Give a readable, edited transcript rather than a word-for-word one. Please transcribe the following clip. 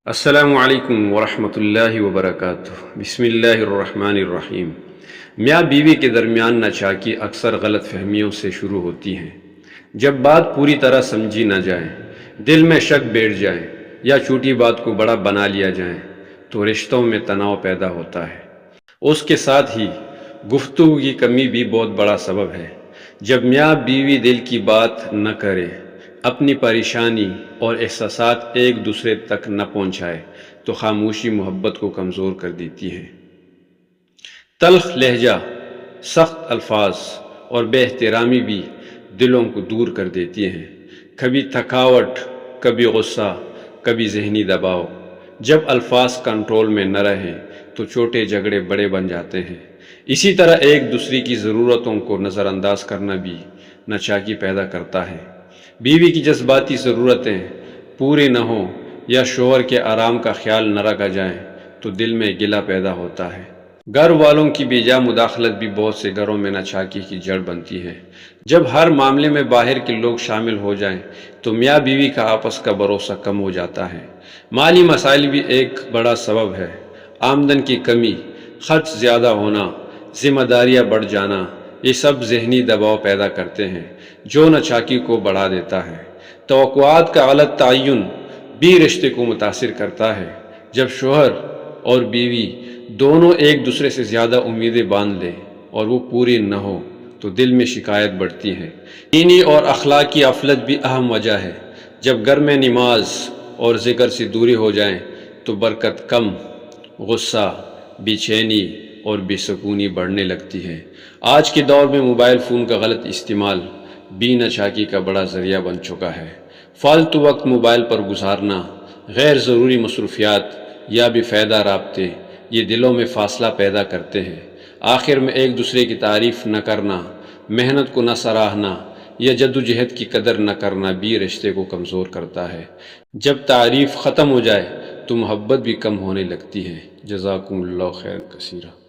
السلام علیکم ورحمۃ اللہ وبرکاتہ۔ بسم اللہ الرحمن الرحیم۔ میاں بیوی کے درمیان ناچاکی اکثر غلط فہمیوں سے شروع ہوتی ہیں۔ جب بات پوری طرح سمجھی نہ جائے، دل میں شک بیٹھ جائے یا چھوٹی بات کو بڑا بنا لیا جائے تو رشتوں میں تناؤ پیدا ہوتا ہے۔ اس کے ساتھ ہی گفتگو کی کمی بھی بہت بڑا سبب ہے۔ جب میاں بیوی دل کی بات نہ کرے، اپنی پریشانی اور احساسات ایک دوسرے تک نہ پہنچائے تو خاموشی محبت کو کمزور کر دیتی ہے۔ تلخ لہجہ، سخت الفاظ اور بے احترامی بھی دلوں کو دور کر دیتی ہیں۔ کبھی تھکاوٹ، کبھی غصہ، کبھی ذہنی دباؤ۔ جب الفاظ کنٹرول میں نہ رہیں تو چھوٹے جھگڑے بڑے بن جاتے ہیں۔ اسی طرح ایک دوسرے کی ضرورتوں کو نظر انداز کرنا بھی ناچاکی پیدا کرتا ہے۔ بیوی کی جذباتی ضرورتیں پورے نہ ہوں یا شوہر کے آرام کا خیال نہ رکھا جائے تو دل میں گلہ پیدا ہوتا ہے۔ گھر والوں کی بے جا مداخلت بھی بہت سے گھروں میں ناچاکی کی جڑ بنتی ہے۔ جب ہر معاملے میں باہر کے لوگ شامل ہو جائیں تو میاں بیوی کا آپس کا بھروسہ کم ہو جاتا ہے۔ مالی مسائل بھی ایک بڑا سبب ہے۔ آمدن کی کمی، خرچ زیادہ ہونا، ذمہ داریاں بڑھ جانا، یہ سب ذہنی دباؤ پیدا کرتے ہیں جو ناچاکی کو بڑھا دیتا ہے۔ توقعات کا غلط تعین بھی رشتے کو متاثر کرتا ہے۔ جب شوہر اور بیوی دونوں ایک دوسرے سے زیادہ امیدیں باندھ لیں اور وہ پوری نہ ہو تو دل میں شکایت بڑھتی ہے۔ دینی اور اخلاقی غفلت بھی اہم وجہ ہے۔ جب گھر میں نماز اور ذکر سے دوری ہو جائیں تو برکت کم، غصہ، بے چینی اور بے سکونی بڑھنے لگتی ہے۔ آج کے دور میں موبائل فون کا غلط استعمال بھی ناچاکی کا بڑا ذریعہ بن چکا ہے۔ فالتو وقت موبائل پر گزارنا، غیر ضروری مصروفیات یا بے فائدہ رابطے یہ دلوں میں فاصلہ پیدا کرتے ہیں۔ آخر میں ایک دوسرے کی تعریف نہ کرنا، محنت کو نہ سراہنا یا جدوجہد کی قدر نہ کرنا بھی رشتے کو کمزور کرتا ہے۔ جب تعریف ختم ہو جائے تو محبت بھی کم ہونے لگتی ہے۔ جزاکم اللہ خیر کثیرا۔